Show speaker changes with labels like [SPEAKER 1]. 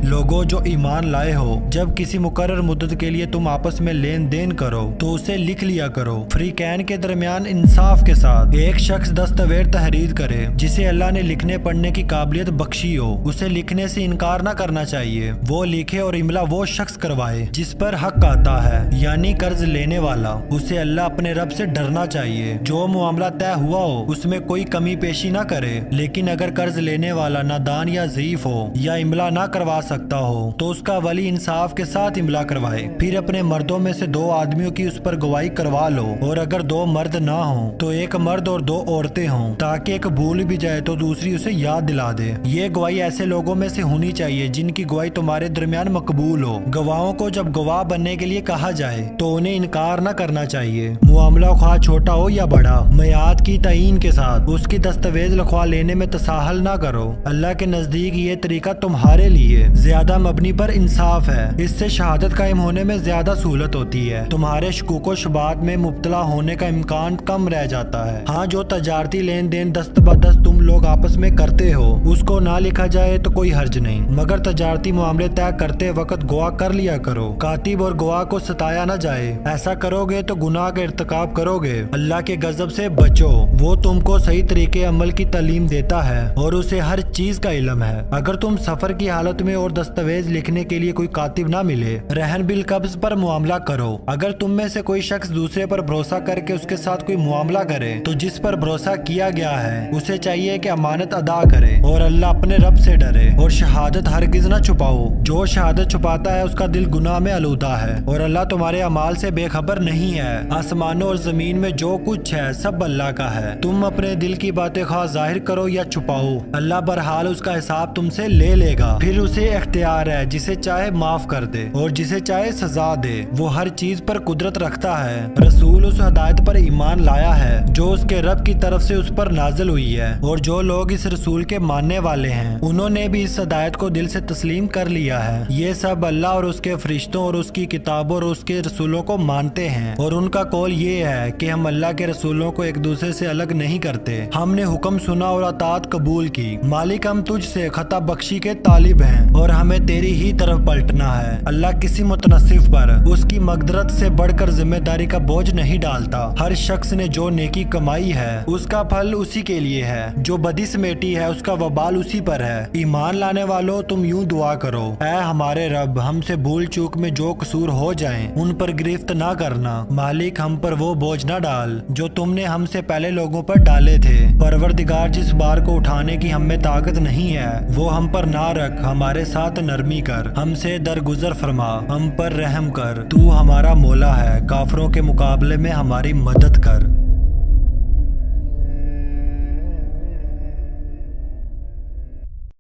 [SPEAKER 1] लोगों जो ईमान लाए हो, जब किसी मुकर्रर मुद्दत के लिए तुम आपस में लेन देन करो तो उसे लिख लिया करो। फरीकैन के दरमियान इंसाफ के साथ। एक शख्स दस्तावेज तहरीर करे जिसे अल्लाह ने लिखने पढ़ने की काबिलियत बख्शी हो, उसे लिखने से इनकार न करना चाहिए। वो लिखे और इमला वो शख्स करवाए जिस पर हक आता है, यानी कर्ज लेने वाला। उसे अल्लाह अपने रब से डरना चाहिए। जो मामला तय हुआ हो उसमें कोई कमी पेशी ना करे। लेकिन अगर कर्ज लेने वाला नादान या ज़ईफ हो या इमला ना करवा सकता हो तो उसका वली इंसाफ के साथ इमला करवाए। फिर अपने मर्दों में से 2 आदमियों की उस पर गवाही करवा लो, और अगर 2 मर्द ना हो तो 1 मर्द और 2 औरतें हों, ताकि एक भूल भी जाए तो दूसरी उसे याद दिला दे। ये गवाही ऐसे लोगों में से होनी चाहिए जिनकी गवाही तुम्हारे दरमियान मकबूल हो। गवाहों को जब गवाह बनने के लिए कहा जाए तो उन्हें इनकार न करना चाहिए। मामला ख्वाह छोटा हो या बड़ा, मियाद की तयीन के साथ उसकी दस्तावेज लिखवा लेने में तसाहल ना करो। अल्लाह के नजदीक ये तरीका तुम्हारे लिए ज्यादा मबनी पर इंसाफ है। इससे शहादत कायम होने में ज्यादा सहूलत होती है। तुम्हारे शकूक शुबात में मुब्तला होने का इम्कान कम रह जाता है। हाँ, जो तजारती लेन देन दस्त बदस्त तुम लोग आपस में करते हो उसको ना लिखा जाए तो कोई हर्ज नहीं, मगर तजारती मामले तय करते वक्त गवाह कर लिया करो। कातिब और गवाह को सताया न जाए। ऐसा करोगे तो गुनाह का इर्तिकाब करोगे। अल्लाह के गजब से बचो। वो तुमको सही तरीके अमल की तालीम देता है और उसे हर चीज का इल्म है। अगर तुम सफर की हालत में और दस्तावेज लिखने के लिए कोई कातिब ना मिले, रहन बिल कब्ज पर मुआमला करो। अगर तुम में से कोई शख्स दूसरे पर भरोसा करके उसके साथ कोई मुआमला करे तो जिस पर भरोसा किया गया है उसे चाहिए कि अमानत अदा करे और अल्लाह अपने रब से डरे। और शहादत हरगिज न छुपाओ। जो शहादत छुपाता है उसका दिल गुनाह में आलूदा है और अल्लाह तुम्हारे अमाल से बेखबर नहीं है। आसमानों और जमीन में जो कुछ है सब अल्लाह का है। तुम अपने दिल की बातें खा जाहिर करो या छुपाओ, अल्लाह बहरहाल उसका हिसाब तुमसे ले लेगा। फिर उसे इख्तियार है, जिसे चाहे माफ कर दे और जिसे चाहे सजा दे। वो हर चीज पर कुदरत रखता है। रसूल उस हदायत पर ईमान लाया है जो उसके रब की तरफ से उस पर नाजिल हुई है, और जो लोग इस रसूल के मानने वाले हैं उन्होंने भी इस हदायत को दिल से तस्लीम कर लिया है। ये सब अल्लाह और उसके फरिश्तों और उसकी किताबों और उसके रसूलों को मानते हैं, और उनका कौल ये है कि हम अल्लाह के रसूलों को एक दूसरे से अलग नहीं करते। हमने हुक्म सुना और अतात कबूल की। मालिक, हम तुझसे खता बख्शी के तालिब हैं और हमें तेरी ही तरफ पलटना है। अल्लाह किसी मुतनसिफ पर उसकी मकदरत से बढ़कर जिम्मेदारी का बोझ नहीं डालता। हर शख्स ने जो नेकी कमाई है उसका फल उसी के लिए है, जो बदी समेटी है उसका वबाल उसी पर है। ईमान लाने वालों, तुम यूं दुआ करो, ऐ हमारे रब, हमसे भूल चूक में जो कसूर हो जाएं उन पर गिरफ्त ना करना। मालिक, हम पर वो बोझ ना डाल जो तुमने हमसे पहले लोगों पर डाले थे। परवरदिगार, जिस बार को उठाने की हम में ताकत नहीं है वो हम पर ना रख। हमारे साथ नरमी कर, हमसे दरगुजर फरमा, हम पर रहम कर। तू हमारा मौला है, काफरों के मुकाबले में हमारी मदद कर।